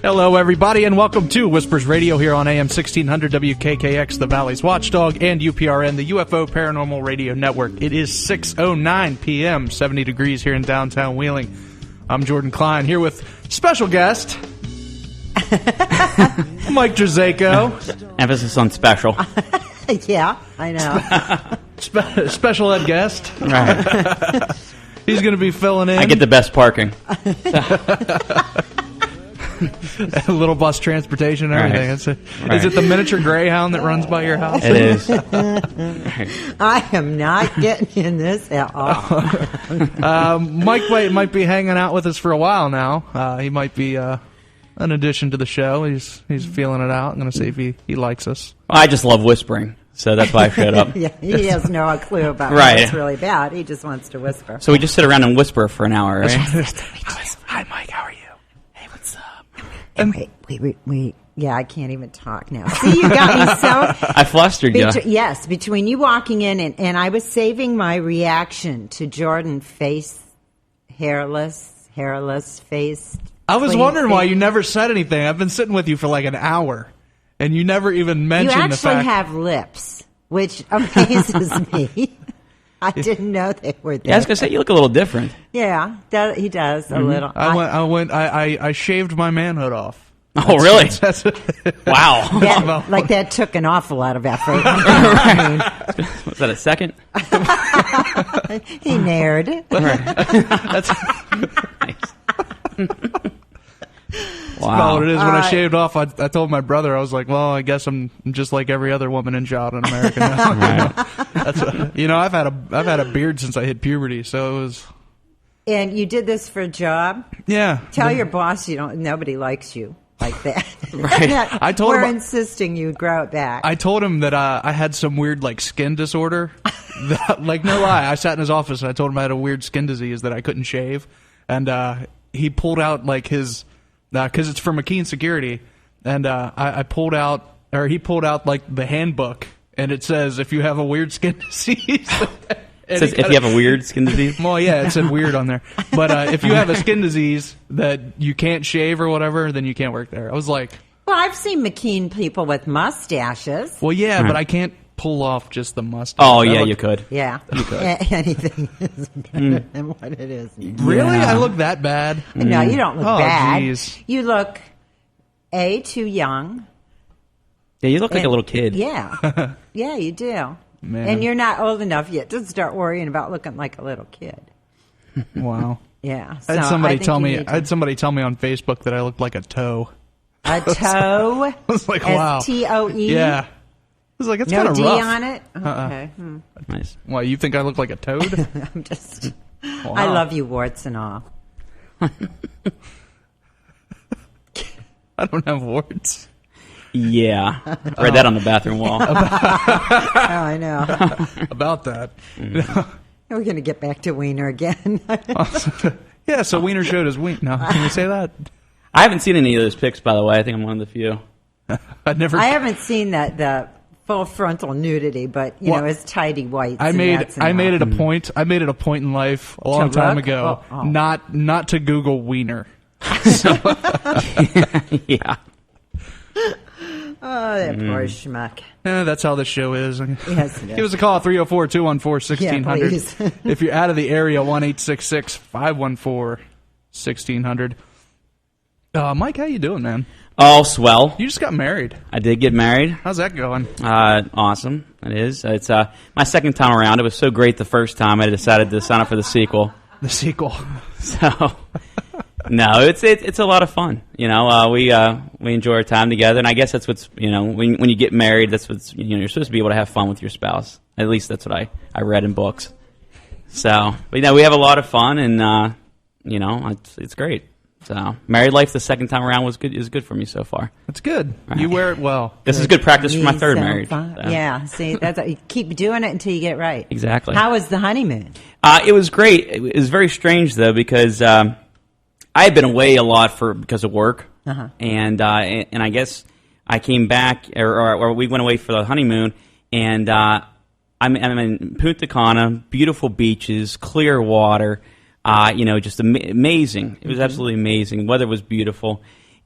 Hello, everybody, and welcome to Whispers Radio here on AM 1600 WKKX, the Valley's Watchdog, and UPRN, the UFO Paranormal Radio Network. It is 6:09 p.m., 70 degrees here in downtown Wheeling. I'm Jordan Cline, here with special guest, Mike Drzako. Emphasis on special. Yeah, I know. Special ed guest. Right. He's going to be filling in. I get the best parking. A little bus transportation and everything. Right. Is it the miniature Greyhound that runs by your house? It is. I am not getting in this at all. Mike might be hanging out with us for a while now. He might be an addition to the show. He's feeling it out. I'm going to see if he likes us. I just love whispering, so that's why I showed up. Yeah, he has no clue about Right. what's really bad. He just wants to whisper. So we just sit around and whisper for an hour, right? Hi, Mike. How are you? Hey, what's up? Wait. Yeah, I can't even talk now. See, you got me so... I flustered you. Yes, between you walking in and I was saving my reaction to Jordan hairless face. I was wondering why you never said anything. I've been sitting with you for like an hour, and you never even mentioned the fact... You actually have lips, which amazes me. I didn't know they were there. Yeah, I was going to say, you look a little different. Yeah, he does a little. I shaved my manhood off. Oh, really? Wow. That took an awful lot of effort. Was that a second? He nared it. That's Nice. Wow. What it is. When I shaved off, I told my brother, I was like, well, I guess I'm just like every other woman and child in America now. Right. I've had a beard since I hit puberty, so it was... And you did this for a job? Yeah. Tell your boss nobody likes you like that. Right. We're insisting you grow it back. I told him that I had some weird skin disorder. No lie. I sat in his office and I told him I had a weird skin disease that I couldn't shave, and he pulled out his... because it's for McKean Security, and he pulled out the handbook, and it says if you have a weird skin disease. It says if you have a weird skin disease? Well, yeah, it said weird on there. But if you have a skin disease that you can't shave or whatever, then you can't work there. I was like... Well, I've seen McKean people with mustaches. Well, yeah, but I can't pull off just the mustache. Oh, yeah, you could. Yeah. You could. Anything is better than what it is. Really? Yeah. I look that bad? No, you don't look bad. Geez. You look, too young. Yeah, you look like a little kid. Yeah. Yeah, you do. Man. And you're not old enough yet to start worrying about looking like a little kid. Wow. Yeah. I had somebody tell me on Facebook that I looked like a toe. A toe? I was like, wow. S-T-O-E? Yeah. I was like, it's kind No of D rough. on it? Okay. Nice. Why, you think I look like a toad? I'm just... Wow. I love you, warts and all. I don't have warts. Yeah. Read that on the bathroom wall. Oh, I know. About that. We're going to get back to Wiener again. Yeah, so Wiener showed his wiener. No, can we say that? I haven't seen any of those pics, by the way. I think I'm one of the few. I haven't seen the full frontal nudity, but his tidy whites. I made it a point. I made it a point in life a long time ago, not to Google wiener. Yeah. Oh, that poor schmuck. That's how this show is. Yes, it is. Give us a call, 304-214-1600. Yeah, please. If you're out of the area, 1-866-514-1600. Mike, how you doing, man? Oh, swell. You just got married. I did get married. How's that going? Awesome. It is. It's my second time around. It was so great the first time I decided to sign up for the sequel. The sequel. So, no, it's a lot of fun. We enjoy our time together, and I guess that's what's when you get married, that's what's you're supposed to be able to have fun with your spouse. At least that's what I read in books. So, but we have a lot of fun, and it's great. So, married life the second time around is good for me so far. That's good. Right. You wear it well. This is good practice for my third marriage. So. Yeah, see, you keep doing it until you get it right. Exactly. How was the honeymoon? It was great. It was very strange though because I had been away a lot because of work, and I guess I came back or we went away for the honeymoon, and I'm in Punta Cana, beautiful beaches, clear water. Just amazing. It was absolutely amazing. The weather was beautiful.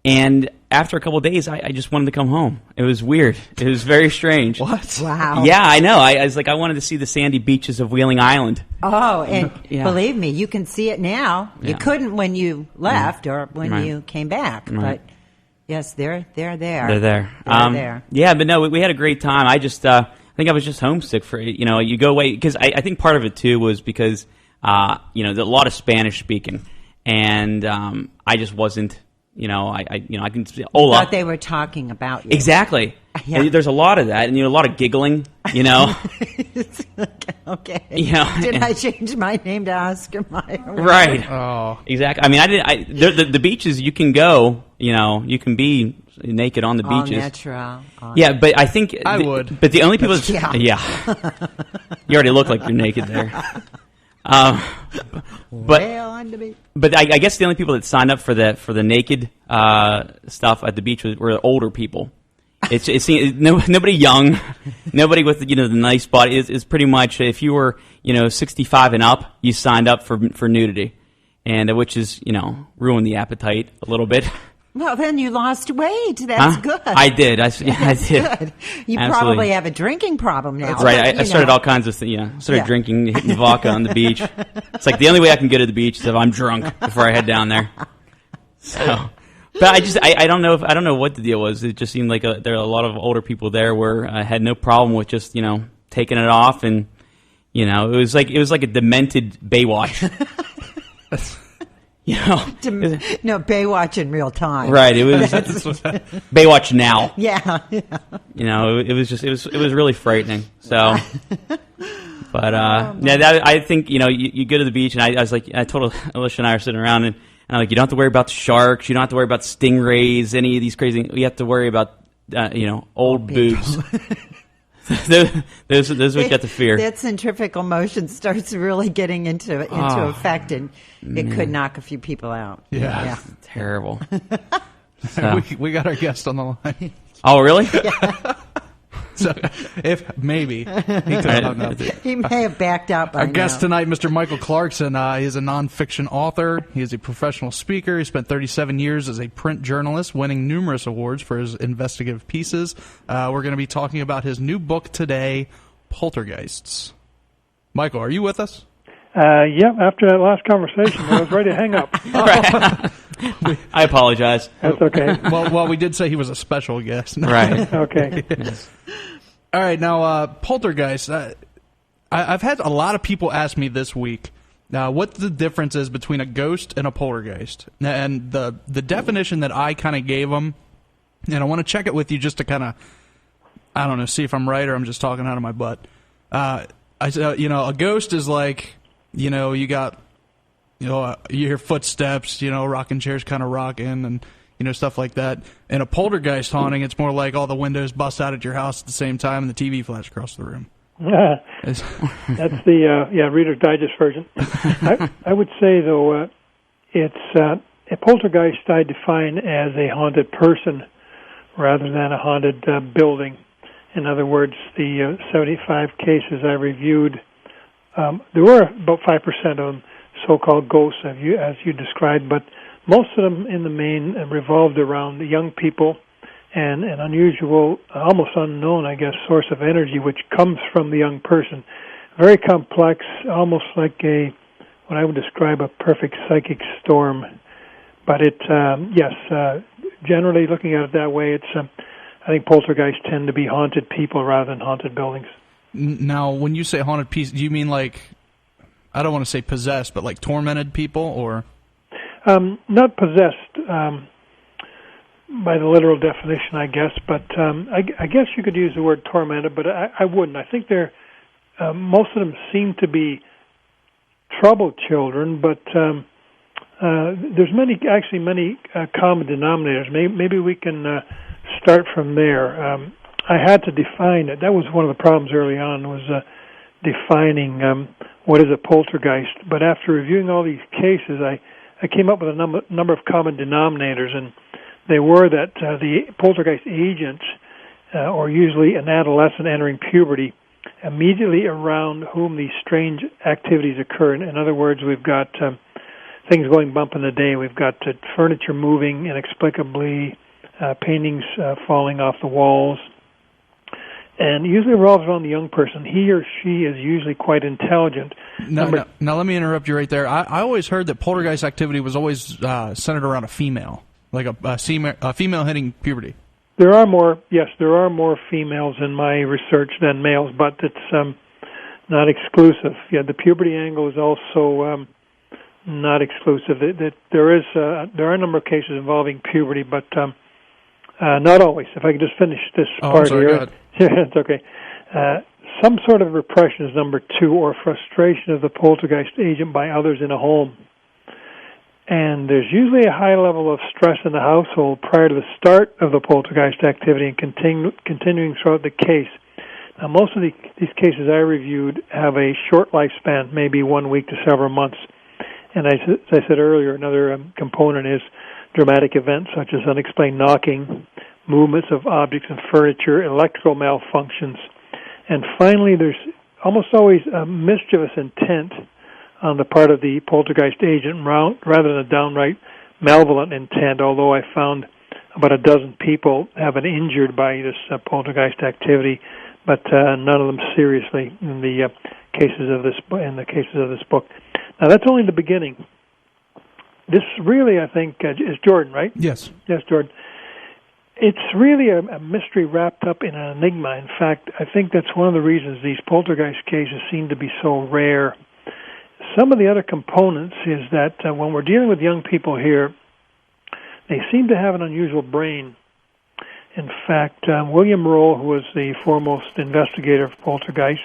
And after a couple of days, I just wanted to come home. It was weird. It was very strange. What? Wow. Yeah, I know. I was like, I wanted to see the sandy beaches of Wheeling Island. Oh, and Yeah. believe me, you can see it now. You Yeah. couldn't when you left or when Right. you came back. Right. But yes, they're there. They're there. They're there. Yeah, but no, we had a great time. I just, I think I was just homesick for, you go away, because I think part of it too was because, there's a lot of Spanish speaking, and I just wasn't, I can see hola. Thought they were talking about you. Exactly. Yeah. And there's a lot of that, and a lot of giggling, Okay. Yeah. Did I change my name to Oscar Mayer? Right. Oh. Exactly. I mean, the beaches you can go, you can be naked on the All beaches. natural. Yeah, but I think I would. But the only people, Yeah. you already look like you're naked there. But Well, on the beach. but I guess the only people that signed up for the naked stuff at the beach were older people. Nobody young, nobody with the nice body. It's pretty much if you were 65 and up, you signed up for nudity, and which is ruined the appetite a little bit. Well, then you lost weight. That's Huh? good. I did. I did. That's good. You Absolutely. probably have a drinking problem now. That's right. but, I started all kinds of things. Started Yeah. drinking, hitting vodka on the beach. It's like the only way I can get to the beach is if I'm drunk before I head down there. So, but I don't know what the deal was. It just seemed like there are a lot of older people there where I had no problem with just taking it off, and it was like a demented Baywatch. No, Baywatch in real time. Right. It was Baywatch now. Yeah. It was really frightening. So, but I think you go to the beach, and I was like, I told Alicia and I were sitting around, and I'm like, you don't have to worry about the sharks, you don't have to worry about stingrays, any of these crazy. You have to worry about old boobs. those what you have to fear. That centrifugal motion starts really getting into effect, and it could knock a few people out. Yeah. Terrible. So. We got our guest on the line. Oh, really? So, if maybe he could have hung up. He may have backed out by Our now. guest tonight, Mr. Michael Clarkson, he is a nonfiction author. He is a professional speaker. He spent 37 years as a print journalist, winning numerous awards for his investigative pieces. We're going to be talking about his new book today, Poltergeists. Michael, are you with us? Yeah, after that last conversation, I was ready to hang up. I apologize. That's okay. Well, we did say he was a special guest. Right. Okay. Yes. All right, now, Poltergeist. I've had a lot of people ask me this week what the difference is between a ghost and a poltergeist. And the definition that I kind of gave them, and I want to check it with you just to kind of, I don't know, see if I'm right or I'm just talking out of my butt. I said, a ghost is like, you got, you hear footsteps, rocking chairs kind of rocking and, stuff like that. In a poltergeist haunting, it's more like all the windows bust out at your house at the same time and the TV flash across the room. That's the Reader's Digest version. I would say, though, it's a poltergeist I define as a haunted person rather than a haunted building. In other words, the 75 cases I reviewed, there were about 5% of them so-called ghosts, as you described, but most of them in the main revolved around young people and an unusual, almost unknown, I guess, source of energy which comes from the young person. Very complex, almost like what I would describe a perfect psychic storm. But generally looking at it that way, I think poltergeists tend to be haunted people rather than haunted buildings. Now, when you say haunted piece, do you mean like, I don't want to say possessed, but like tormented people, or? Not possessed by the literal definition, I guess, but I guess you could use the word tormented, but I wouldn't. I think most of them seem to be troubled children, but there's many common denominators. Maybe we can start from there. I had to define it. That was one of the problems early on, was defining what is a poltergeist. But after reviewing all these cases, I came up with a number of common denominators, and they were that the poltergeist agents, or usually an adolescent entering puberty, immediately around whom these strange activities occur. In other words, we've got things going bump in the day. We've got furniture moving inexplicably, paintings falling off the walls. And usually revolves around the young person. He or she is usually quite intelligent. Now, let me interrupt you right there. I always heard that poltergeist activity was always centered around a female, like a female hitting puberty. There are more females in my research than males, but it's not exclusive. Yeah, the puberty angle is also not exclusive. There are a number of cases involving puberty, but not always. If I could just finish this part sorry, here. go ahead. It's okay. Some sort of repression is number 2, or frustration of the poltergeist agent by others in a home. And there's usually a high level of stress in the household prior to the start of the poltergeist activity and continuing throughout the case. Now, most of these cases I reviewed have a short lifespan, maybe 1 week to several months. And as I said earlier, another component is dramatic events such as unexplained knocking, movements of objects and furniture, electrical malfunctions. And finally, there's almost always a mischievous intent on the part of the poltergeist agent rather than a downright malevolent intent, although I found about a dozen people have been injured by this poltergeist activity, but none of them seriously in the cases of this book. Now, that's only the beginning. This really, I think, is Jordan, right? Yes. Yes, Jordan. It's really a mystery wrapped up in an enigma. In fact, I think that's one of the reasons these poltergeist cases seem to be so rare. Some of the other components is that when we're dealing with young people here, they seem to have an unusual brain. In fact, William Roll, who was the foremost investigator of poltergeists,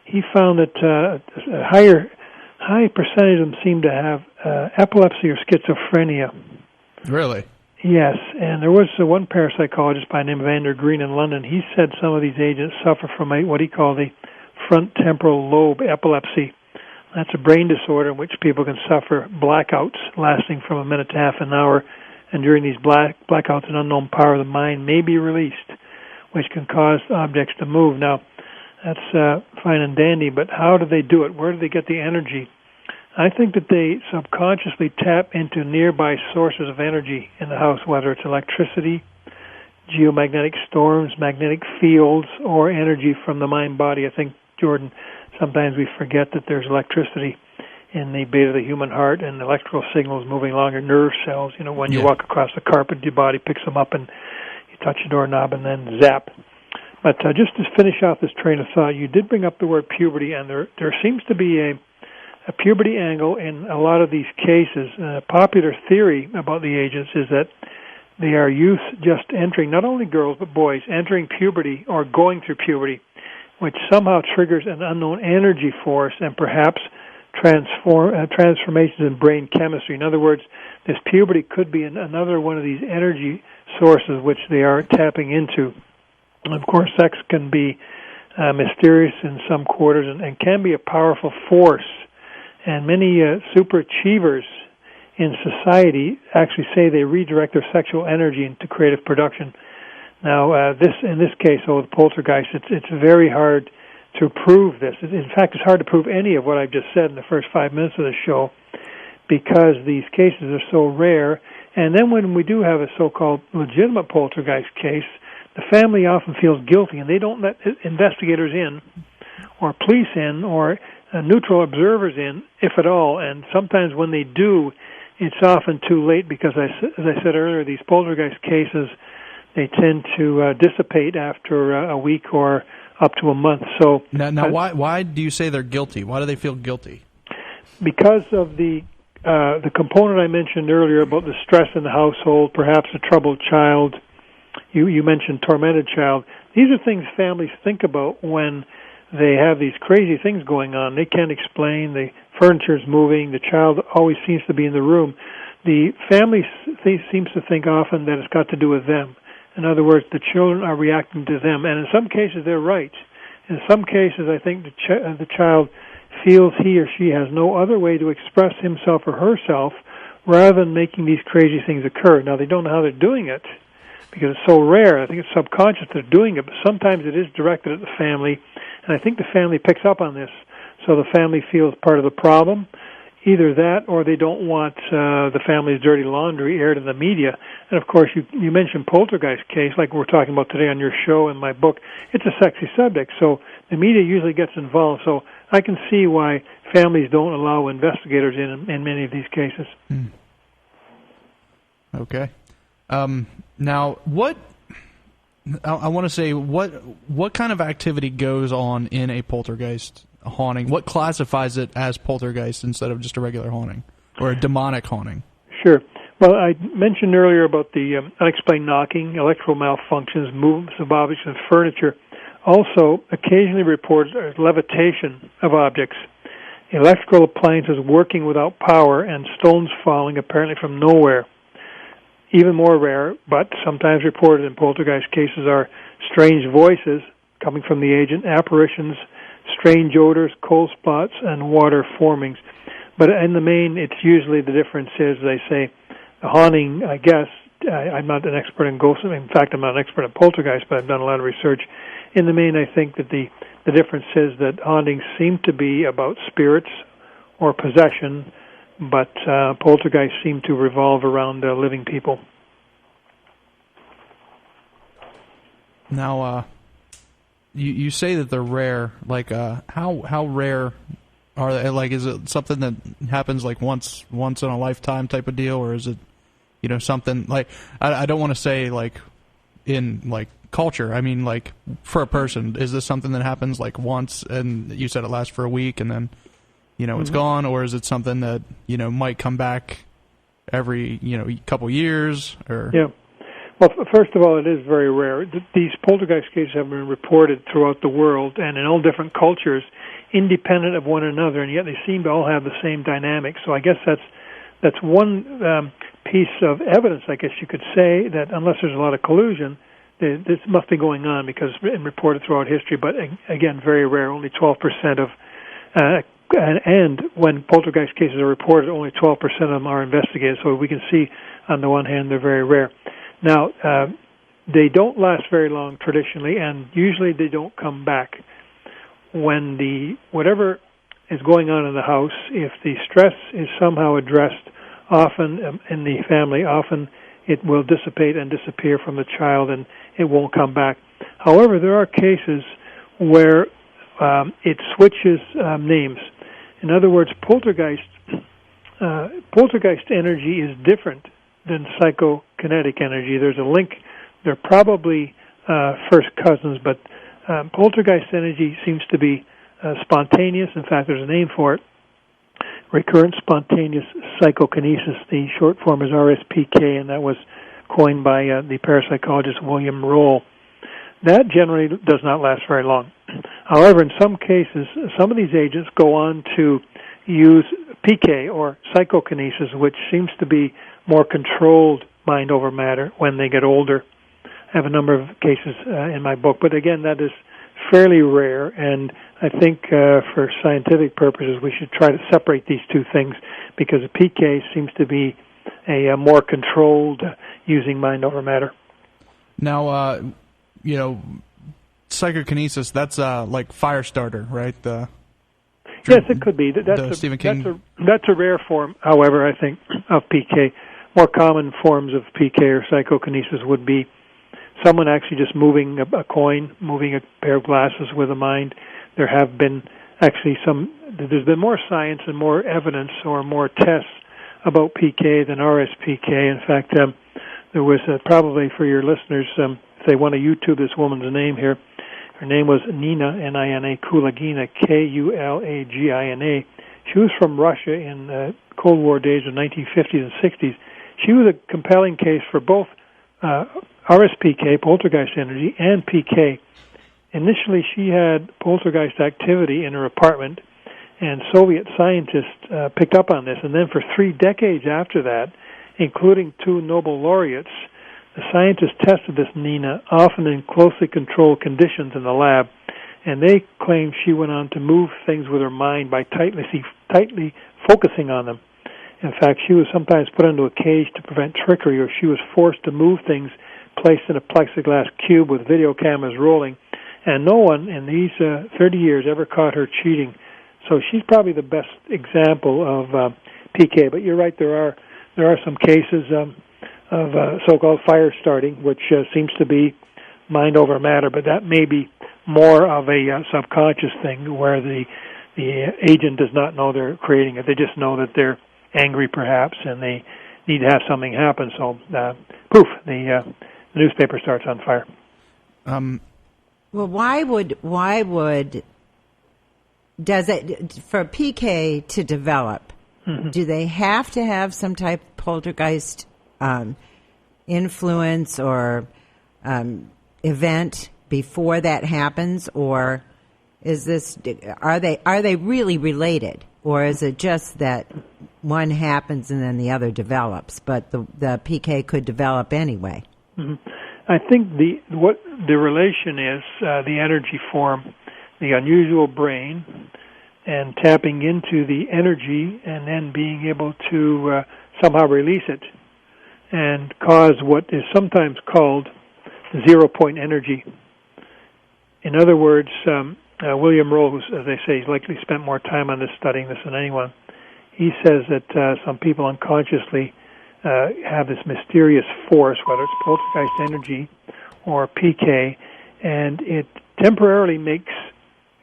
he found that a high percentage of them seem to have epilepsy or schizophrenia. Really? Yes, and there was one parapsychologist by the name of Andrew Green in London. He said some of these agents suffer from what he called the front temporal lobe epilepsy. That's a brain disorder in which people can suffer blackouts lasting from a minute to half an hour, and during these blackouts an unknown power of the mind may be released, which can cause objects to move. Now, that's fine and dandy, but how do they do it? Where do they get the energy? I think that they subconsciously tap into nearby sources of energy in the house, whether it's electricity, geomagnetic storms, magnetic fields, or energy from the mind-body. I think, Jordan, sometimes we forget that there's electricity in the base of the human heart and electrical signals moving along your nerve cells. You know, when you walk across the carpet, your body picks them up and you touch a doorknob and then zap. But just to finish off this train of thought, you did bring up the word puberty, and there seems to be a puberty angle in a lot of these cases. Popular theory about the agents is that they are youth just entering, not only girls but boys, entering puberty or going through puberty, which somehow triggers an unknown energy force and perhaps transformations in brain chemistry. In other words, this puberty could be another one of these energy sources which they are tapping into. And of course, sex can be mysterious in some quarters and can be a powerful force. And many superachievers in society actually say they redirect their sexual energy into creative production. Now, in this case, with poltergeist, it's very hard to prove this. In fact, it's hard to prove any of what I've just said in the first 5 minutes of the show because these cases are so rare. And then when we do have a so-called legitimate poltergeist case, the family often feels guilty, and they don't let investigators in or police in or neutral observers in, if at all. And sometimes when they do, it's often too late because, as I said earlier, these poltergeist cases, they tend to dissipate after a week or up to a month. So now why do you say they're guilty? Why do they feel guilty? Because of the component I mentioned earlier about the stress in the household, perhaps a troubled child. You mentioned tormented child. These are things families think about when they have these crazy things going on. They can't explain. The furniture's moving. The child always seems to be in the room. The family seems to think often that it's got to do with them. In other words, the children are reacting to them. And in some cases, they're right. In some cases, I think the child feels he or she has no other way to express himself or herself rather than making these crazy things occur. Now, they don't know how they're doing it because it's so rare. I think it's subconscious they're doing it, but sometimes it is directed at the family, and I think the family picks up on this. So the family feels part of the problem. either that or they don't want the family's dirty laundry aired in the media. And, of course, you mentioned Poltergeist case, like we're talking about today on your show and my book. It's a sexy subject, so the media usually gets involved. So I can see why families don't allow investigators in many of these cases. Mm. Okay. Now, what I want to say, what kind of activity goes on in a poltergeist haunting? What classifies it as poltergeist instead of just a regular haunting or a demonic haunting? Sure. Well, I mentioned earlier about the unexplained knocking, electrical malfunctions, movements of objects and furniture. Also, occasionally reported levitation of objects, electrical appliances working without power, and stones falling apparently from nowhere. Even more rare, but sometimes reported in poltergeist cases, are strange voices coming from the agent, apparitions, strange odors, cold spots, and water formings. But in the main, it's usually the difference is, they say, the haunting, I guess, I'm not an expert in ghosts. In fact, I'm not an expert in poltergeist, but I've done a lot of research. In the main, I think that the difference is that hauntings seem to be about spirits or possession, but poltergeists seem to revolve around living people. Now, you say that they're rare. Like, how rare are they? Like, is it something that happens like once in a lifetime type of deal, or is it, something like I don't want to say like in like culture. I mean, like for a person, is this something that happens like once, and you said it lasts for a week, and then it's gone, or is it something that might come back every couple years? Or yeah. Well, first of all, it is very rare. These poltergeist cases have been reported throughout the world and in all different cultures, independent of one another, and yet they seem to all have the same dynamic. So I guess that's one piece of evidence, I guess you could say, that unless there's a lot of collusion, this must be going on because it's been reported throughout history. But again, very rare. Only 12% of, and when poltergeist cases are reported, only 12% of them are investigated. So we can see, on the one hand, they're very rare. Now, they don't last very long traditionally, and usually they don't come back. When whatever is going on in the house, if the stress is somehow addressed, often in the family, often it will dissipate and disappear from the child, and it won't come back. However, there are cases where it switches names. In other words, poltergeist energy is different than psychokinetic energy. There's a link. They're probably first cousins, but poltergeist energy seems to be spontaneous. In fact, there's a name for it. Recurrent spontaneous psychokinesis. The short form is RSPK, and that was coined by the parapsychologist William Roll. That generally does not last very long. However, in some cases, some of these agents go on to use PK, or psychokinesis, which seems to be more controlled mind over matter when they get older. I have a number of cases in my book, but again, that is fairly rare, and I think for scientific purposes we should try to separate these two things, because a PK seems to be a more controlled using mind over matter. Now, psychokinesis, that's like Firestarter, right? Yes, it could be. That's Stephen King. That's a rare form, however, I think, of PK. More common forms of PK or psychokinesis would be someone actually just moving a coin, moving a pair of glasses with a mind. There have been actually there's been more science and more evidence or more tests about PK than RSPK. In fact, there was probably for your listeners, if they want to YouTube this woman's name here, her name was Nina, Nina Kulagina, Kulagina. She was from Russia in Cold War days of 1950s and 60s. She was a compelling case for both RSPK, poltergeist energy, and PK. Initially, she had poltergeist activity in her apartment, and Soviet scientists picked up on this. And then for 3 decades after that, including 2 Nobel laureates, the scientists tested this Nina, often in closely controlled conditions in the lab, and they claimed she went on to move things with her mind by tightly focusing on them. In fact, she was sometimes put into a cage to prevent trickery, or she was forced to move things placed in a plexiglass cube with video cameras rolling, and no one in these 30 years ever caught her cheating. So she's probably the best example of PK. But you're right, there are some cases of so-called fire starting, which seems to be mind over matter, but that may be more of a subconscious thing where the agent does not know they're creating it. They just know that they're angry, perhaps, and they need to have something happen. So, poof, the newspaper starts on fire. Well, why would does it for PK to develop? Mm-hmm. Do they have to have some type of poltergeist influence or event before that happens, or is this are they really related, or is it just that one happens and then the other develops, but the PK could develop anyway? Mm-hmm. I think what the relation is, the energy form, the unusual brain, and tapping into the energy and then being able to somehow release it and cause what is sometimes called zero-point energy. In other words, William Rowe, as they say, he's likely spent more time on this, studying this than anyone. He says that some people unconsciously have this mysterious force, whether it's poltergeist energy or PK, and it temporarily makes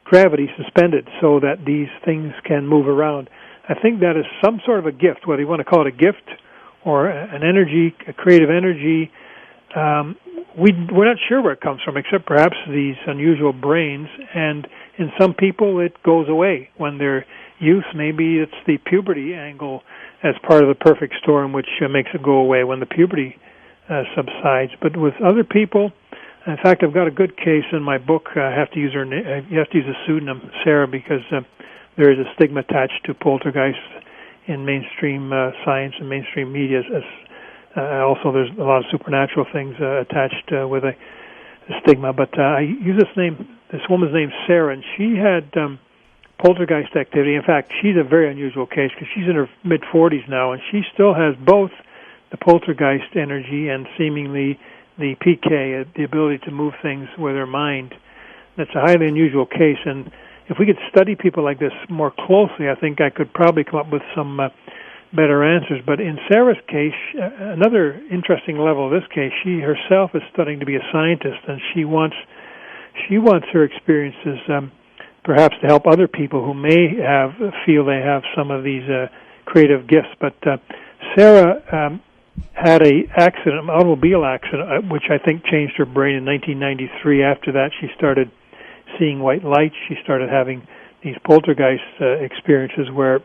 gravity suspended so that these things can move around. I think that is some sort of a gift, whether you want to call it a gift or an energy, a creative energy. We're not sure where it comes from, except perhaps these unusual brains, and in some people it goes away when they're youth. Maybe it's the puberty angle as part of the perfect storm, which makes it go away when the puberty subsides. But with other people, in fact, I've got a good case in my book. I have to use her. You have to use a pseudonym, Sarah, because there is a stigma attached to poltergeist in mainstream science and mainstream media. Also, there's a lot of supernatural things attached with a stigma. But I use this woman's name, Sarah, and she had poltergeist activity. In fact, she's a very unusual case because she's in her mid-40s now, and she still has both the poltergeist energy and seemingly the PK, the ability to move things with her mind. That's a highly unusual case, and if we could study people like this more closely, I think I could probably come up with some better answers. But in Sarah's case, another interesting level of this case, she herself is studying to be a scientist, and she wants her experiences perhaps to help other people who may feel they have some of these creative gifts. But Sarah had an automobile accident, which I think changed her brain in 1993. After that, she started seeing white lights. She started having these poltergeist experiences where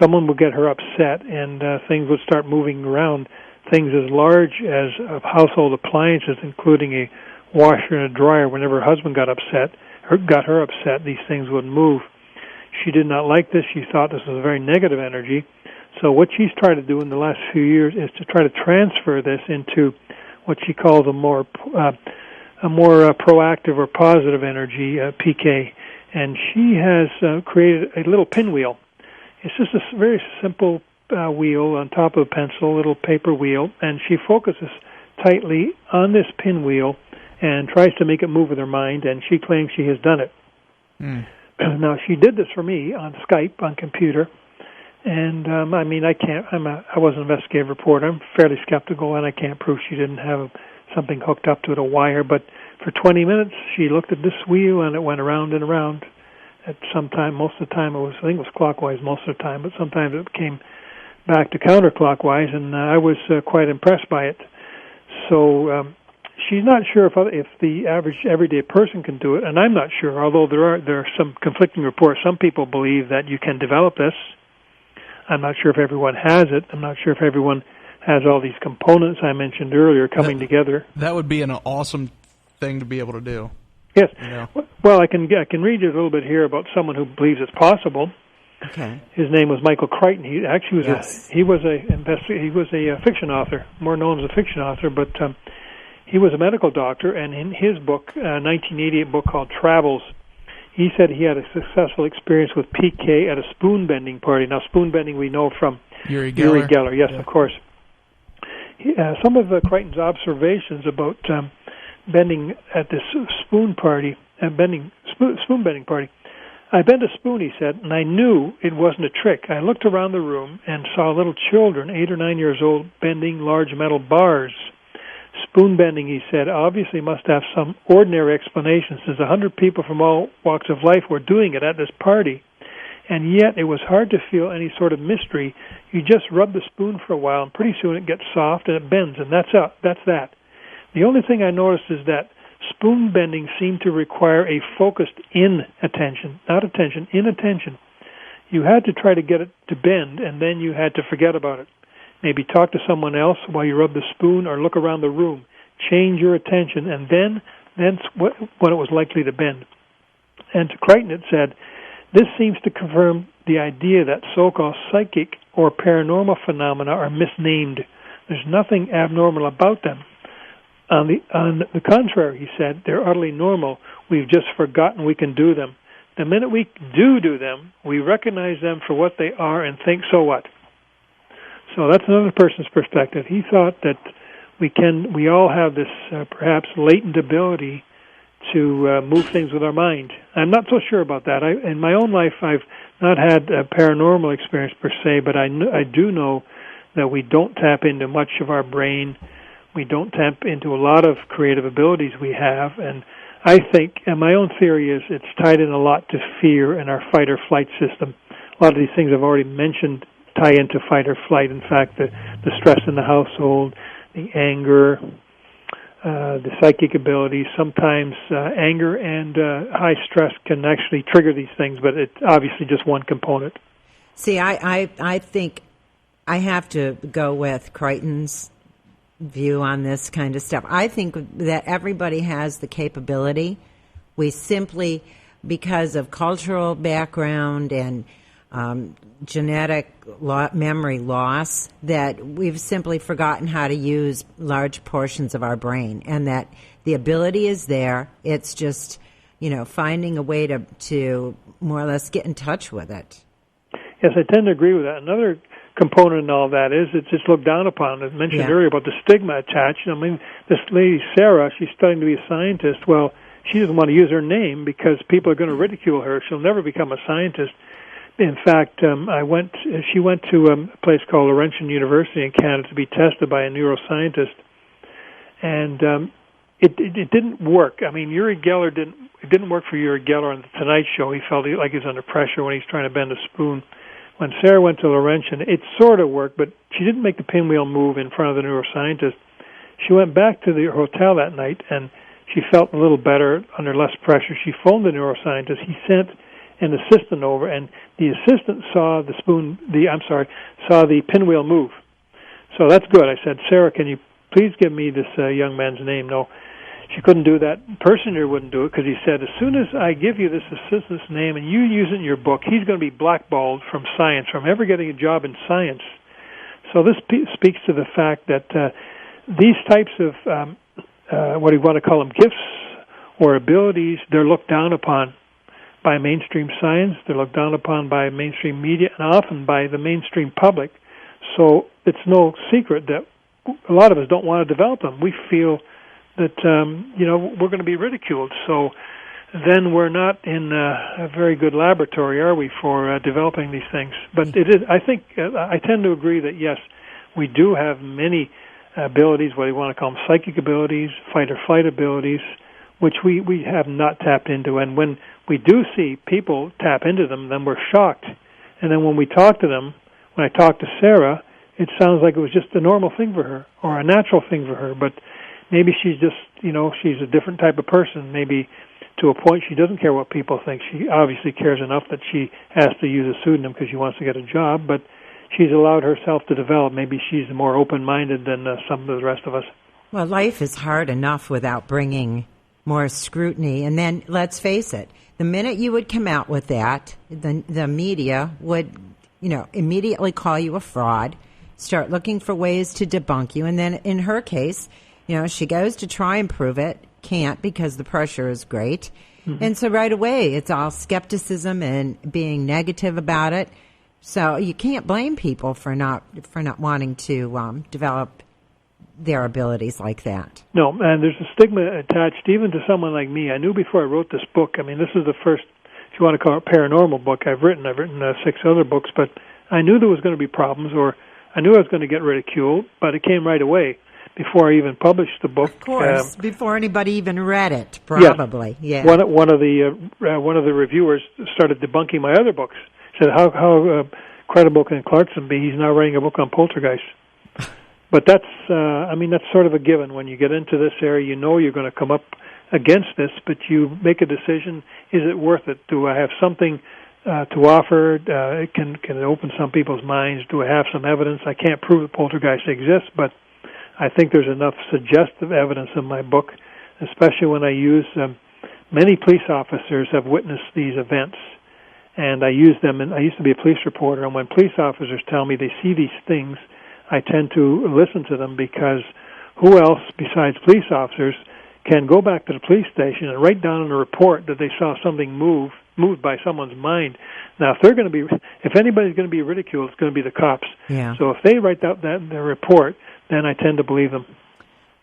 someone would get her upset and things would start moving around, things as large as household appliances, including a washer and a dryer. Whenever her husband got her upset, these things would move. She did not like this. She thought this was a very negative energy. So what she's tried to do in the last few years is to try to transfer this into what she calls a more proactive or positive energy, PK. And she has created a little pinwheel. It's just a very simple wheel on top of a pencil, a little paper wheel, and she focuses tightly on this pinwheel and tries to make it move with her mind, and she claims she has done it. Now, she did this for me on Skype, on computer, and I was an investigative reporter. I'm fairly skeptical, and I can't prove she didn't have something hooked up to it, a wire, but for 20 minutes, she looked at this wheel, and it went around and around. At some time, most of the time, I think it was clockwise most of the time, but sometimes it came back to counterclockwise, and I was quite impressed by it. So she's not sure if the average everyday person can do it, and I'm not sure, although there are some conflicting reports. Some people believe that you can develop this. I'm not sure if everyone has it. I'm not sure if everyone has all these components I mentioned earlier coming together. That would be an awesome thing to be able to do. Yes. You know? Well, I can read you a little bit here about someone who believes it's possible. Okay. His name was Michael Crichton. He actually was a fiction author, more known as a fiction author, but he was a medical doctor, and in his book, 1988 book called Travels, he said he had a successful experience with PK at a spoon-bending party. Now, spoon-bending we know from Uri Geller. Yes, yeah. Of course. Some of Crichton's observations about bending at this spoon-bending party I bent a spoon, he said, and I knew it wasn't a trick. I looked around the room and saw little children, 8 or 9 years old, bending large metal bars. Spoon bending, he said, obviously must have some ordinary explanation, since 100 people from all walks of life were doing it at this party. And yet it was hard to feel any sort of mystery. You just rub the spoon for a while, and pretty soon it gets soft and it bends, and that's that. The only thing I noticed is that spoon bending seemed to require a focused in-attention, not attention, in-attention. You had to try to get it to bend, and then you had to forget about it. Maybe talk to someone else while you rub the spoon or look around the room. Change your attention, and then that's when it was likely to bend. And to Crichton it said, this seems to confirm the idea that so-called psychic or paranormal phenomena are misnamed. There's nothing abnormal about them. On the contrary, he said, they're utterly normal. We've just forgotten we can do them. The minute we do them, we recognize them for what they are and think, so what? So that's another person's perspective. He thought that we all have this perhaps latent ability to move things with our mind. I'm not so sure about that. In my own life, I've not had a paranormal experience per se, but I do know that we don't tap into much of our brain. We don't tap into a lot of creative abilities we have, and I think, and my own theory is, it's tied in a lot to fear and our fight or flight system. A lot of these things I've already mentioned tie into fight or flight. In fact, the stress in the household, the anger, the psychic abilities. Sometimes anger and high stress can actually trigger these things, but it's obviously just one component. See, I think I have to go with Crichton's view on this kind of stuff. I think that everybody has the capability. We simply, because of cultural background and genetic memory loss, that we've simply forgotten how to use large portions of our brain, and that the ability is there. It's just, finding a way to more or less get in touch with it. Yes, I tend to agree with that. Another component in all that is it's just looked down upon. As mentioned earlier about the stigma attached. I mean, this lady, Sarah, she's studying to be a scientist. Well, she doesn't want to use her name because people are going to ridicule her. She'll never become a scientist. In fact, she went to a place called Laurentian University in Canada to be tested by a neuroscientist, and it didn't work. I mean, it didn't work for Uri Geller on the Tonight Show. He felt like he was under pressure when he's trying to bend a spoon. When Sarah went to Laurentian, it sort of worked, but she didn't make the pinwheel move in front of the neuroscientist. She went back to the hotel that night, and she felt a little better under less pressure. She phoned the neuroscientist. He sent an assistant over, and the assistant saw the pinwheel move. So that's good. I said, Sarah, can you please give me this young man's name? No, she couldn't do that. The person here wouldn't do it because he said, as soon as I give you this assistant's name and you use it in your book, he's going to be blackballed from science, from ever getting a job in science. So this speaks to the fact that these types of, what do you want to call them, gifts or abilities, they're looked down upon by mainstream science, they're looked down upon by mainstream media, and often by the mainstream public. So it's no secret that a lot of us don't want to develop them. We feel that, we're going to be ridiculed. So then we're not in a very good laboratory, are we, for developing these things? But it is. I think I tend to agree that, yes, we do have many abilities, what you want to call them, psychic abilities, fight or flight abilities, which we have not tapped into. And when we do see people tap into them, then we're shocked. And then when we talk to them, when I talk to Sarah, it sounds like it was just a normal thing for her or a natural thing for her. But maybe she's just, she's a different type of person. Maybe to a point she doesn't care what people think. She obviously cares enough that she has to use a pseudonym because she wants to get a job, but she's allowed herself to develop. Maybe she's more open-minded than some of the rest of us. Well, life is hard enough without bringing more scrutiny. And then, let's face it, the minute you would come out with that, the media would, immediately call you a fraud, start looking for ways to debunk you. And then in her case, she goes to try and prove it, can't because the pressure is great. Mm-hmm. And so right away, it's all skepticism and being negative about it. So you can't blame people for not wanting to develop their abilities like that. No, and there's a stigma attached even to someone like me. I knew before I wrote this book, this is the first if you want to call it paranormal book I've written 6 other books, but I knew there was going to be problems, or I knew I was going to get ridiculed, but it came right away before I even published the book. Of course, before anybody even read it, probably. Yeah. One of the reviewers started debunking my other books. Said, "How credible can Clarkson be? He's now writing a book on Poltergeist." But that's sort of a given. When you get into this area, you know you're going to come up against this, but you make a decision: is it worth it? Do I have something to offer? Can it open some people's minds? Do I have some evidence? I can't prove that poltergeist exists, but I think there's enough suggestive evidence in my book, especially when I use many police officers have witnessed these events, and I use them. And I used to be a police reporter, and when police officers tell me they see these things, I tend to listen to them, because who else besides police officers can go back to the police station and write down in a report that they saw something moved by someone's mind? Now, if anybody's going to be ridiculed, it's going to be the cops. Yeah. So if they write that in their report, then I tend to believe them.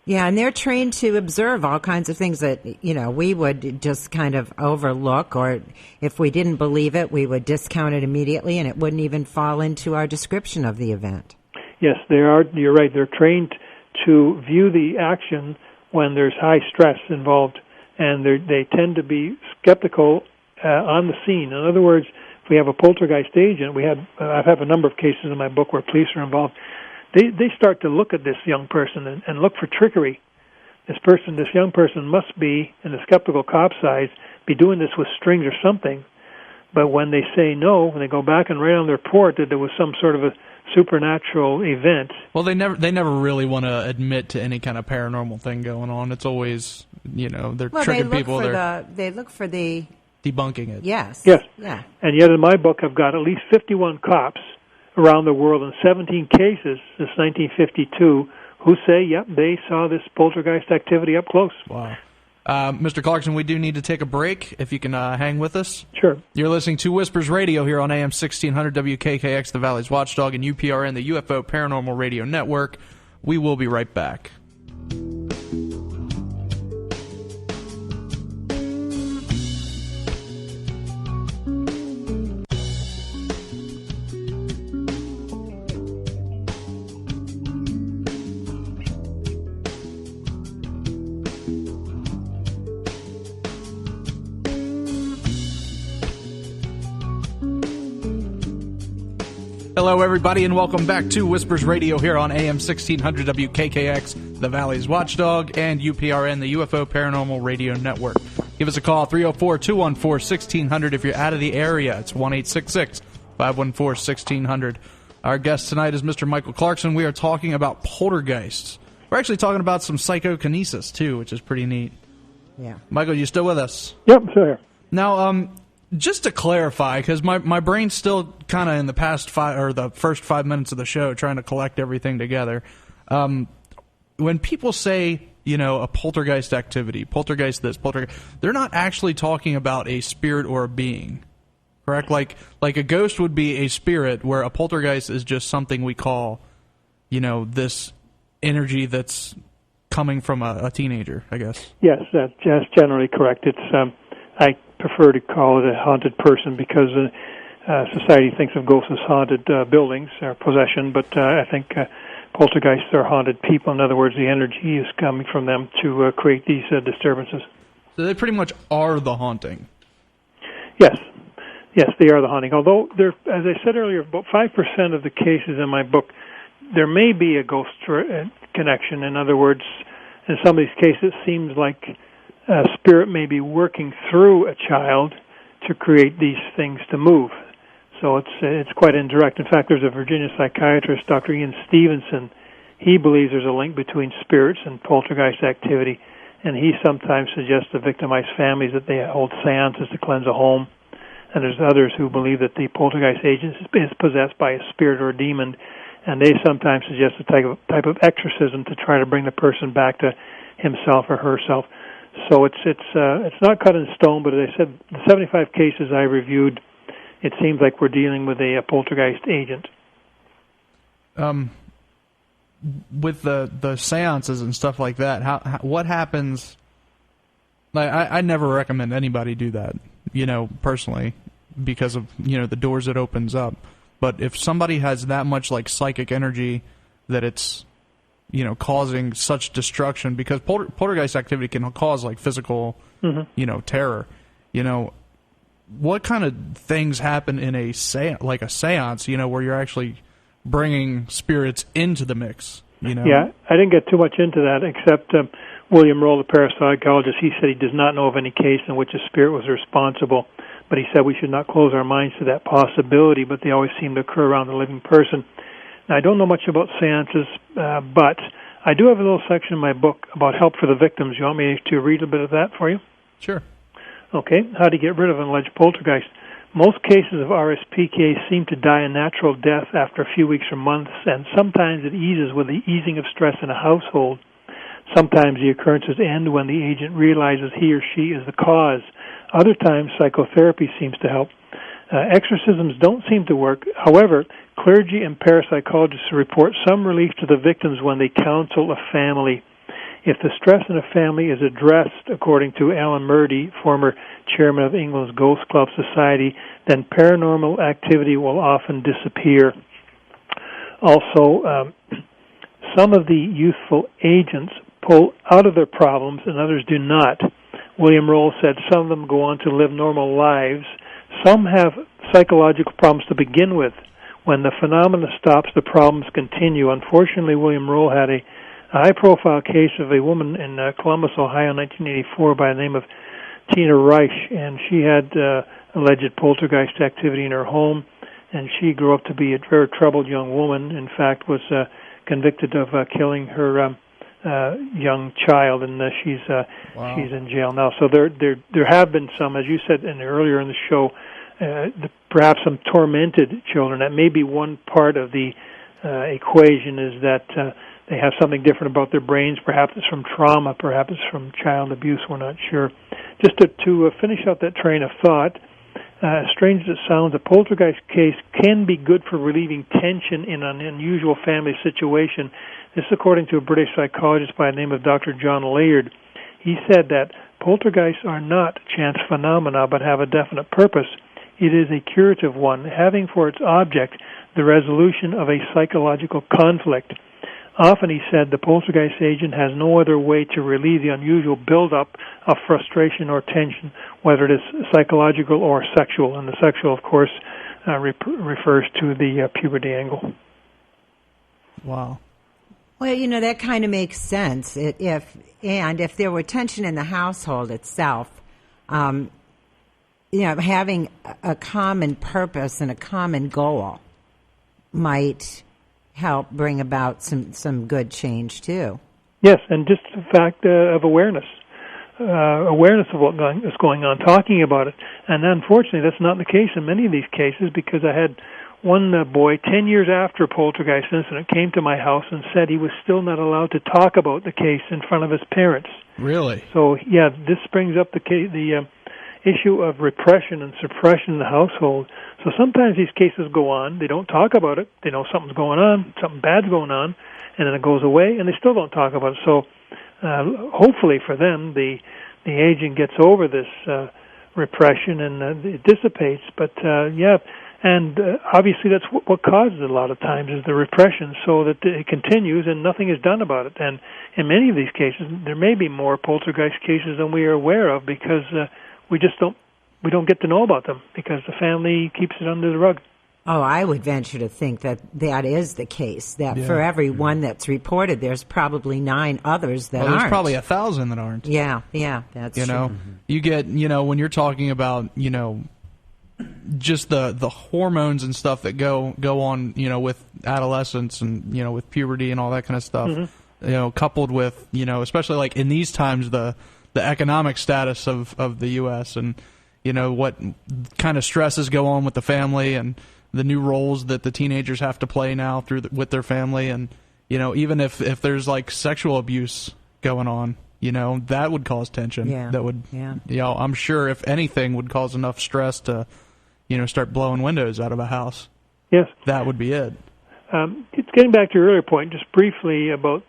Yeah, and they're trained to observe all kinds of things that, we would just kind of overlook, or if we didn't believe it, we would discount it immediately, and it wouldn't even fall into our description of the event. Yes, they are. You're right. They're trained to view the action when there's high stress involved, and they tend to be skeptical on the scene. In other words, if we have a poltergeist agent, I have a number of cases in my book where police are involved. They start to look at this young person and look for trickery. This young person must be, in the skeptical cop's eyes, be doing this with strings or something. But when they say no, when they go back and write on their report that there was some sort of a supernatural event. Well, they never really want to admit to any kind of paranormal thing going on. It's always, they're tricking people. They look for the debunking it. Yes. Yes. Yeah. And yet in my book, I've got at least 51 cops around the world in 17 cases since 1952 who say, yep, they saw this poltergeist activity up close. Wow. Mr. Clarkson, we do need to take a break, if you can hang with us. Sure. You're listening to Whispers Radio here on AM 1600 WKKX, the Valley's Watchdog, and UPRN, the UFO Paranormal Radio Network. We will be right back. Hello, everybody, and welcome back to Whispers Radio here on AM 1600 WKKX, the Valley's Watchdog, and UPRN, the UFO Paranormal Radio Network. Give us a call, 304-214-1600 if you're out of the area. It's 1-866-514-1600. Our guest tonight is Mr. Michael Clarkson. We are talking about poltergeists. We're actually talking about some psychokinesis, too, which is pretty neat. Yeah. Michael, you still with us? Yep, sure. Now, just to clarify, because my brain's still kind of in the the first 5 minutes of the show trying to collect everything together. When people say, a poltergeist activity, poltergeist this, poltergeist, they're not actually talking about a spirit or a being, correct? Like a ghost would be a spirit, where a poltergeist is just something we call, this energy that's coming from a teenager, I guess. Yes, that's generally correct. It's I prefer to call it a haunted person, because society thinks of ghosts as haunted buildings or possession, but I think poltergeists are haunted people. In other words, the energy is coming from them to create these disturbances. So they pretty much are the haunting. Yes, they are the haunting. Although, as I said earlier, about 5% of the cases in my book, there may be a ghost connection. In other words, in some of these cases, it seems like a spirit may be working through a child to create these things to move. So it's quite indirect. In fact, there's a Virginia psychiatrist, Dr. Ian Stevenson. He believes there's a link between spirits and poltergeist activity, and he sometimes suggests to victimized families that they hold seances to cleanse a home. And there's others who believe that the poltergeist agent is possessed by a spirit or a demon, and they sometimes suggest a type of exorcism to try to bring the person back to himself or herself. So it's not cut in stone, but as I said, the 75 cases I reviewed, it seems like we're dealing with a poltergeist agent. With the seances and stuff like that, what happens? Like, I never recommend anybody do that. personally, because of, the doors it opens up. But if somebody has that much, like, psychic energy that it's, causing such destruction, because poltergeist activity can cause, like, physical, terror, what kind of things happen in a seance, where you're actually bringing spirits into the mix, Yeah, I didn't get too much into that, except William Roll, the parapsychologist, he said he does not know of any case in which a spirit was responsible, but he said we should not close our minds to that possibility, but they always seem to occur around the living person. Now, I don't know much about seances, but I do have a little section in my book about help for the victims. You want me to read a bit of that for you? Sure. Okay, how to get rid of an alleged poltergeist. Most cases of RSPK seem to die a natural death after a few weeks or months, and sometimes it eases with the easing of stress in a household. Sometimes the occurrences end when the agent realizes he or she is the cause. Other times, psychotherapy seems to help. Exorcisms don't seem to work. However, clergy and parapsychologists report some relief to the victims when they counsel a family. If the stress in a family is addressed, according to Alan Murdy, former chairman of England's Ghost Club Society, then paranormal activity will often disappear. Also, some of the youthful agents pull out of their problems and others do not. William Roll said some of them go on to live normal lives. Some have psychological problems to begin with. When the phenomena stops, the problems continue. Unfortunately, William Roll had a high-profile case of a woman in Columbus, Ohio, in 1984 by the name of Tina Reich, and she had alleged poltergeist activity in her home, and she grew up to be a very troubled young woman. In fact, was convicted of killing her young child, and she's in jail now. So there have been some, as you said earlier in the show, perhaps some tormented children. That may be one part of the equation, is that they have something different about their brains. Perhaps it's from trauma, perhaps it's from child abuse, we're not sure. Just to finish out that train of thought, as strange as it sounds, a poltergeist case can be good for relieving tension in an unusual family situation. This is according to a British psychologist by the name of Dr. John Layard. He said that poltergeists are not chance phenomena but have a definite purpose. It is a curative one, having for its object the resolution of a psychological conflict. Often, he said, the poltergeist agent has no other way to relieve the unusual buildup of frustration or tension, whether it is psychological or sexual. And the sexual, of course, refers to the puberty angle. Wow. Well, that kind of makes sense. If there were tension in the household itself, having a common purpose and a common goal might help bring about some good change too. Yes, and just the fact of awareness of what is going on, talking about it. And unfortunately, that's not the case in many of these cases, because I had one boy 10 years after a poltergeist incident came to my house and said he was still not allowed to talk about the case in front of his parents. Really? So, yeah, this brings up the issue of repression and suppression in the household. So sometimes these cases go on, they don't talk about it, they know something's going on, something bad's going on, and then it goes away, and they still don't talk about it. So hopefully for them, the agent gets over this repression and it dissipates. But obviously that's what causes it a lot of times, is the repression, so that it continues and nothing is done about it. And in many of these cases, there may be more poltergeist cases than we are aware of, because we don't get to know about them, because the family keeps it under the rug. Oh, I would venture to think that is the case, that for every one that's reported, there's probably 9 others that aren't. There's probably 1,000 that aren't. Yeah, that's true. Mm-hmm. You get, when you're talking about, just the hormones and stuff that go on, with adolescence and, with puberty and all that kind of stuff, coupled with, especially like in these times, the economic status of the U.S. and, what kind of stresses go on with the family and the new roles that the teenagers have to play now with their family. And, even if there's like sexual abuse going on, that would cause tension. Yeah. That would, I'm sure if anything would cause enough stress to, start blowing windows out of a house. Yes. That would be it. It's getting back to your earlier point, just briefly about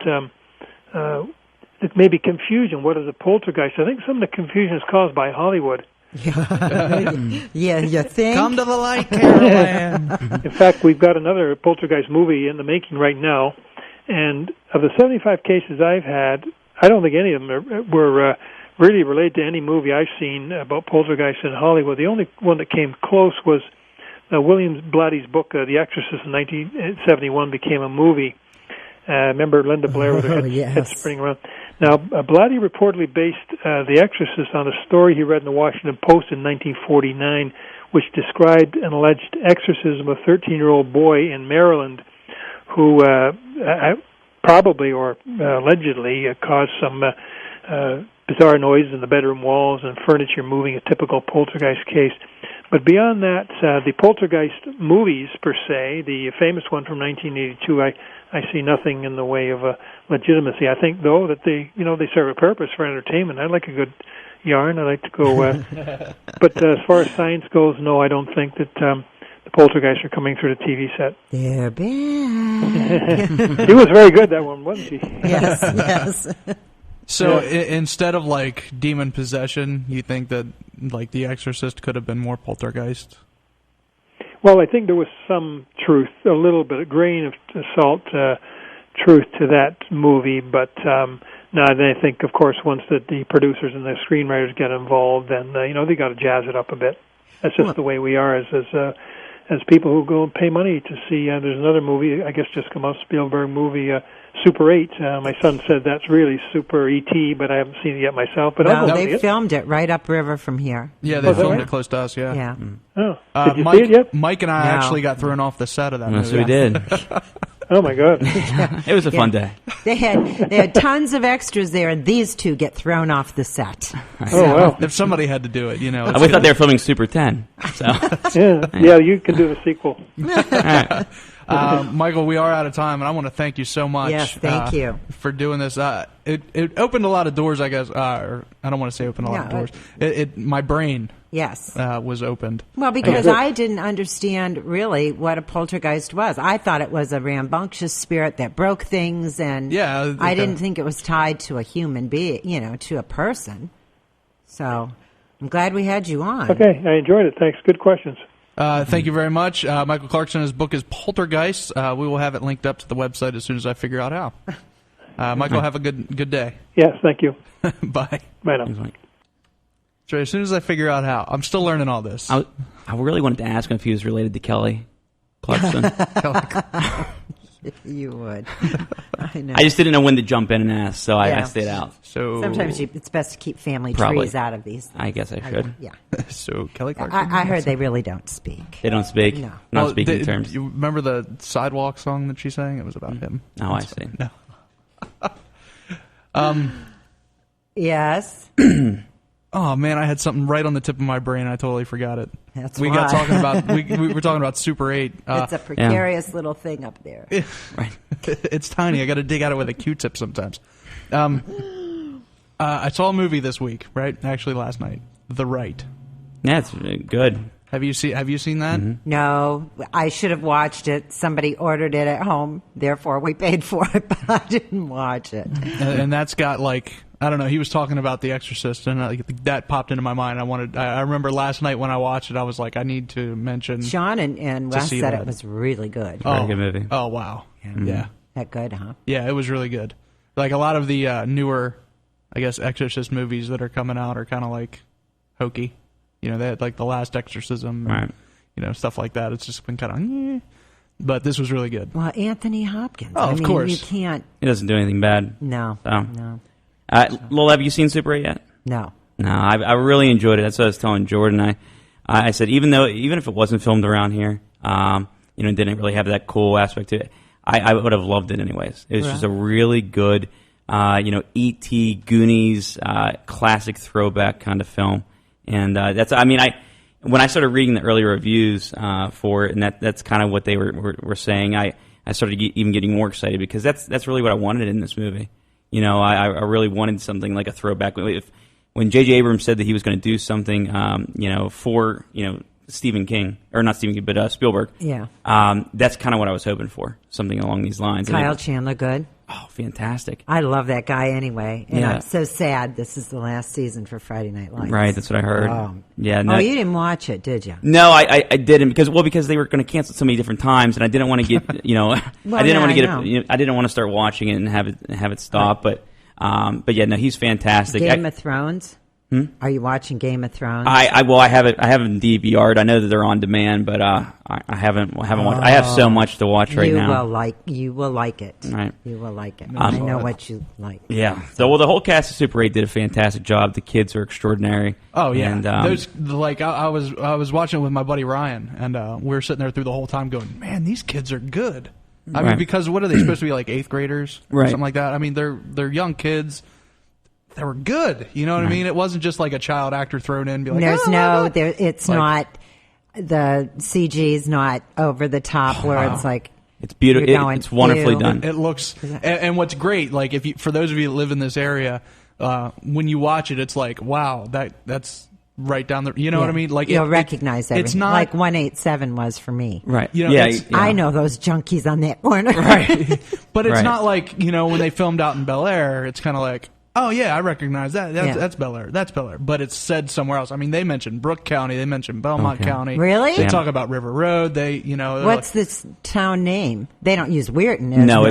it may be confusion. What is a poltergeist? I think some of the confusion is caused by Hollywood. Yeah, you think? Come to the light, Caroline. In fact, we've got another Poltergeist movie in the making right now, and of the 75 cases I've had, I don't think any of them were really related to any movie I've seen about poltergeists in Hollywood. The only one that came close was William Blatty's book, The Exorcist, in 1971 became a movie. Remember Linda Blair with her head spinning around? Now, Blatty reportedly based The Exorcist on a story he read in the Washington Post in 1949, which described an alleged exorcism of a 13-year-old boy in Maryland who probably or allegedly caused some bizarre noises in the bedroom walls and furniture moving, a typical poltergeist case. But beyond that, the poltergeist movies per se, the famous one from 1982, I see nothing in the way of legitimacy. I think, though, that they serve a purpose for entertainment. I like a good yarn. I like to go. But as far as science goes, no, I don't think that the poltergeists are coming through the TV set. They're back. He was very good, that one, wasn't he? Yes. So instead of like demon possession, you think that like The Exorcist could have been more poltergeist? Well, I think there was some truth, a little bit, a grain of salt truth to that movie, but no, then I think, of course, once the producers and the screenwriters get involved, then they got to jazz it up a bit. That's just the way we are as people who go and pay money to see. There's another movie, I guess, just come out, Spielberg movie, Super 8. My son said that's really Super E.T., but I haven't seen it yet myself. But they filmed it right upriver from here. Yeah, they filmed it close to us, yeah. Yeah. Oh, did you see it yet? Mike and I actually got thrown off the set of that movie. Yes, we did. Oh, my God. It was a fun day. They had tons of extras there, and these two get thrown off the set. Oh, wow. If somebody had to do it, We thought they were filming Super 10. So. Yeah, you can do the sequel. Michael, we are out of time, and I want to thank you so much. Yes, thank you for doing this. It opened a lot of doors, I guess. Or I don't want to say opened a lot of doors. My brain, was opened. Well, because I didn't understand really what a poltergeist was. I thought it was a rambunctious spirit that broke things, and I didn't think it was tied to a human being, to a person. So I'm glad we had you on. Okay, I enjoyed it. Thanks. Good questions. Thank you very much. Michael Clarkson, his book is Poltergeist. We will have it linked up to the website as soon as I figure out how. Michael, have a good day. Yes, thank you. Bye. Bye now. So as soon as I figure out how. I'm still learning all this. I really wanted to ask him if he was related to Kelly Clarkson. You would. I know. I just didn't know when to jump in and ask, so I stayed out. So sometimes it's best to keep family trees out of these things. I guess I should. Yeah. So Kelly Clarkson. I heard they really don't speak. They don't speak? No. Not speaking terms. You remember the Sidewalk song that she sang? It was about him. Oh, I see. No. Yes. Oh man, I had something right on the tip of my brain. I totally forgot it. That's we why. got talking about we were talking about Super 8. It's a precarious little thing up there. Right. It's tiny. I got to dig out it with a Q-tip sometimes. I saw a movie this week, right? Actually, last night. The Right. Yeah, it's good. Have you seen that? Mm-hmm. No, I should have watched it. Somebody ordered it at home, therefore we paid for it, but I didn't watch it. And that's got I don't know. He was talking about The Exorcist, and that popped into my mind. I remember last night when I watched it, I was like, I need to mention. Sean and Wes said it was really good. Very good movie. Oh wow, yeah. That good, huh? Yeah, it was really good. Like a lot of the newer, I guess, Exorcist movies that are coming out are kind of like hokey. They had like The Last Exorcism, and, stuff like that. It's just been kind of, but this was really good. Well, Anthony Hopkins. Oh, of course. You can't. He doesn't do anything bad. No. So. No. Lowell, have you seen Super 8 yet? No. No, I really enjoyed it. That's what I was telling Jordan. I said even if it wasn't filmed around here, didn't really have that cool aspect to it, I would have loved it anyways. It was just a really good, E.T., Goonies, classic throwback kind of film. And when I started reading the early reviews for it, and that's kind of what they were saying, I started even getting more excited because that's really what I wanted in this movie. I really wanted something like a throwback. When J.J. Abrams said that he was going to do something, for Stephen King, or not Stephen King, but Spielberg. Yeah. That's kind of what I was hoping for, something along these lines. Kyle Chandler, good. Oh, fantastic. I love that guy anyway, and Yeah. I'm so sad this is the last season for Friday Night Lights. Right, that's what I heard. Yeah. No, Oh, you didn't watch it, did you? No, I didn't because they were going to cancel so many different times, and I didn't want to get Well, I didn't want to yeah, I know. I didn't want to start watching it and have it stop. But yeah, no, he's fantastic. Game of Thrones. Are you watching Game of Thrones? I have it DVR'd. I know that they're on demand, but I haven't watched. I have so much to watch right now. You will like it. Right. You will like it. I know what you like. Yeah. So the whole cast of Super 8 did a fantastic job. The kids are extraordinary. Oh yeah, And, I was watching it with my buddy Ryan, and we were sitting there through the whole time going, man, these kids are good. I mean, Right. because what are they supposed to be, like 8th graders or Right. something like that? I mean, they're young kids. They were good. You know what I mean? It wasn't just like a child actor thrown in and be like, There's "Oh, no, oh, oh." it's Like- not, the CG's not over the top where it's like, it's beautiful. you're going, It's wonderfully ew. done. It looks, and what's great, like for those of you that live in this area, when you watch it, it's like, wow, that's right down the. You know what I mean? Like you'll recognize everything. It's not like 187 was for me. Right. You know, yeah, it's- yeah. I know those junkies on that corner. right, but it's Right. not like when they filmed out in Bel Air. It's kind of like, oh yeah, I recognize that. That's Bel Air. That's Bel Air. But it's said somewhere else. I mean, they mentioned Brooke County. They mentioned Belmont Okay. County. Really? They Yeah. talk about River Road. They, What's this town name? They don't use Weirton as No, the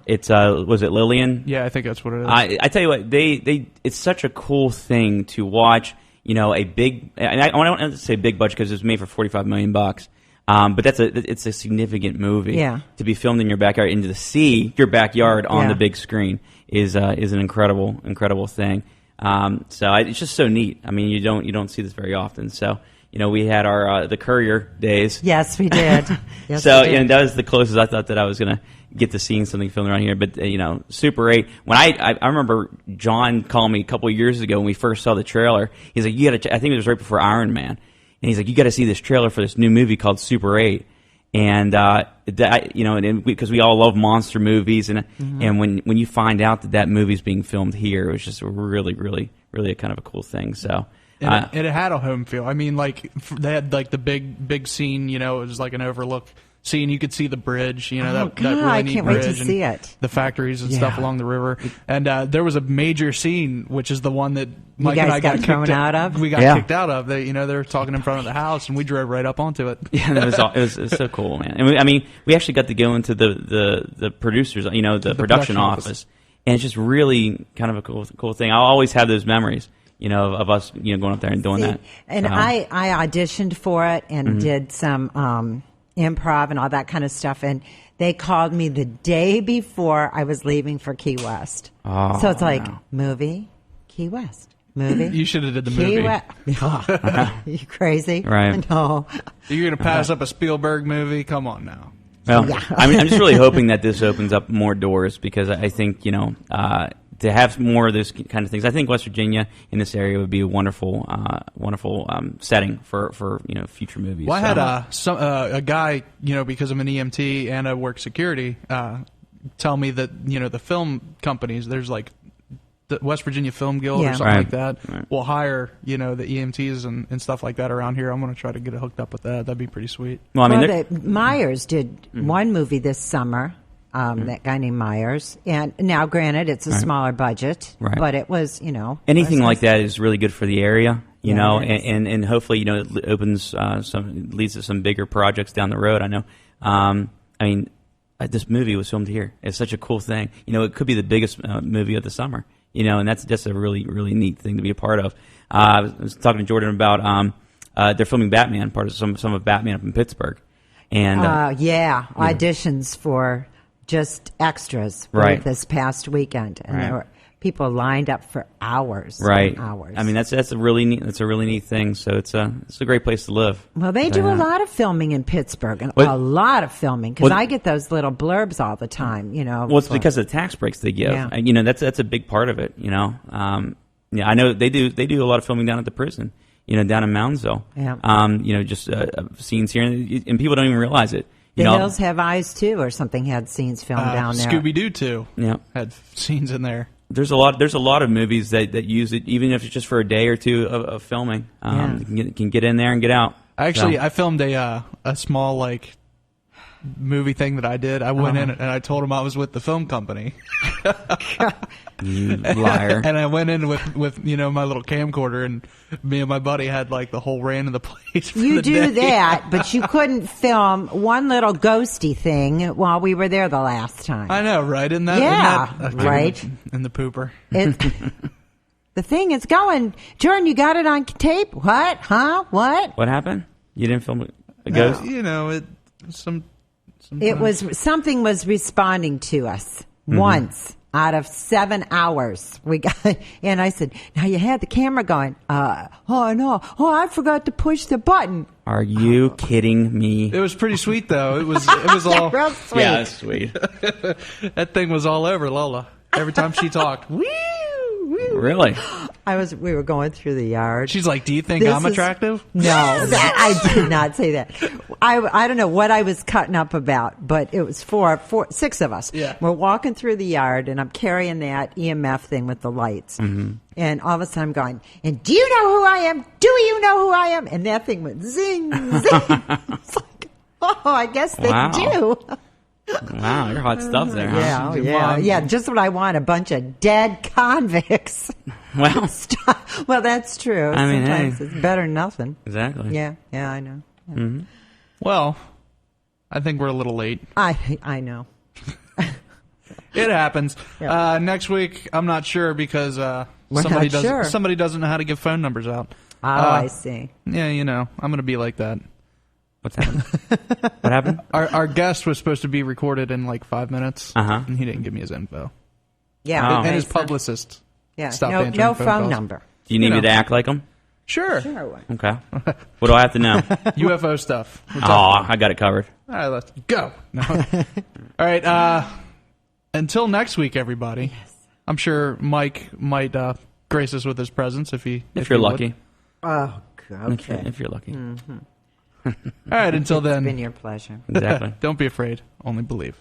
it's town. was it Lillian? Yeah, I think that's what it is. I tell you what, they it's such a cool thing to watch. A big, and I don't want to say big budget because it was made for $45 million. But it's a significant movie. Yeah. To be filmed in your backyard, and to see your backyard on Yeah. the big screen is an incredible thing. So it's just so neat. I mean, you don't see this very often. So we had our the Courier days. Yes, we did. Yes, So we did. and that was the closest I thought that I was gonna get to seeing something filmed around here. But Super 8. When I remember John calling me a couple of years ago when we first saw the trailer. He's like, "You got to." I think it was right before Iron Man, and he's like, "You got to see this trailer for this new movie called Super 8." And because we all love monster movies, and when you find out that movie's being filmed here, it was just really a kind of a cool thing. So. And it had a home feel. I mean, like they had like the big scene. It was like an overlook scene. You could see the bridge. That God, really I neat can't wait to bridge and see it. the factories and stuff along the river. And there was a major scene, which is the one that Mike guys and I got got thrown kicked out of? We got Yeah. kicked out of. They were talking in front of the house, and we drove right up onto it. Yeah, it was so cool, man. And we actually got to go into the producers, the production office, and it's just really kind of a cool thing. I'll always have those memories, of us, going up there and doing that. And So, I auditioned for it and did some improv and all that kind of stuff. And they called me the day before I was leaving for Key West. Oh, So it's like, wow. movie, Key West. Movie. You should have did the Key movie. West. You crazy? Right. No. You're gonna pass up a Spielberg movie? Come on now. Well, I'm just really hoping that this opens up more doors because I think to have more of those kind of things. I think West Virginia in this area would be a wonderful setting for future movies. Well, I So- had a guy, because I'm an EMT and I work security, tell me that the film companies, there's like the West Virginia Film Guild Yeah. or something Right. like that, Right. will hire the EMTs and stuff like that around here. I'm going to try to get it hooked up with that. That'd be pretty sweet. Well, I mean, Well, Myers did one movie this summer. That guy named Myers, and now, granted, it's a smaller budget, Right. but it was, anything like that is really good for the area, Yeah, it is. and hopefully, it opens leads to some bigger projects down the road. I know. This movie was filmed here. It's such a cool thing. It could be the biggest movie of the summer. And that's just a really, really neat thing to be a part of. I was talking to Jordan about they're filming Batman, part of some of Batman up in Pittsburgh, and auditions for just extras for Right. this past weekend, and Right. there were people lined up for hours, right. and hours. I mean, that's a really neat thing. So it's a great place to live. well, they do a lot of filming in Pittsburgh, and What- a lot of filming because What- I get those little blurbs all the time. Well, it's because of the tax breaks they give. Yeah. And, that's a big part of it. I know they do a lot of filming down at the prison. Down in Moundsville. Yeah. Just scenes here, and people don't even realize it. The Hills Have Eyes too, or something had scenes filmed down there. Scooby Doo too. Yeah. Had scenes in there. There's a lot of movies that use it, even if it's just for a day or two of filming. Yeah. Can get in there and get out. Actually, So- I filmed a small movie thing that I did. I went in and I told him I was with the film company. You liar. And I went in with my little camcorder, and me and my buddy had like the whole ran of the place for You the do day. that, but you couldn't film one little ghosty thing while we were there the last time. I know, right? Isn't that, right. In the pooper. The thing is going. Jordan, you got it on tape? What? Huh? What? What happened? You didn't film a ghost? It was something was responding to us once out of 7 hours. We got, and I said, "Now you had the camera going." Oh no! Oh, I forgot to push the button. Are you kidding me? It was pretty sweet though. It was all Real sweet. Yeah, that's sweet. that thing was all over Lola every time she talked. Woo, woo. Really? We were going through the yard. She's like, "Do you think I'm attractive?" No, I did not say that. I don't know what I was cutting up about, but it was six of us. Yeah. We're walking through the yard, and I'm carrying that EMF thing with the lights. Mm-hmm. And all of a sudden I'm going, "And do you know who I am? Do you know who I am?" And that thing went zing, zing. It's like, oh, I guess they do. Wow, you're hot stuff there. Huh? Yeah. Just what I want, a bunch of dead convicts. Well, Well, that's true. I mean, sometimes hey. it's better than nothing. exactly. Yeah, I know. Yeah. Mm-hmm. Well, I think we're a little late. I know. It happens. Yeah. Next week, I'm not sure because not sure. somebody doesn't know how to give phone numbers out. Oh, I see. Yeah, I'm going to be like that. What's happened? What happened? Our guest was supposed to be recorded in like 5 minutes, and he didn't give me his info. Yeah, Oh. And his publicist stopped answering no phone phone calls. number. Do you need me to act like him? Sure. Okay. What do I have to know? UFO stuff. I got it covered. All right, let's go. No. All right. Until next week, everybody. Yes. I'm sure Mike might grace us with his presence if you're he lucky. would. Oh, okay. If you're lucky. Mm-hmm. All right. Until then. It's been your pleasure. Exactly. Don't be afraid. Only believe.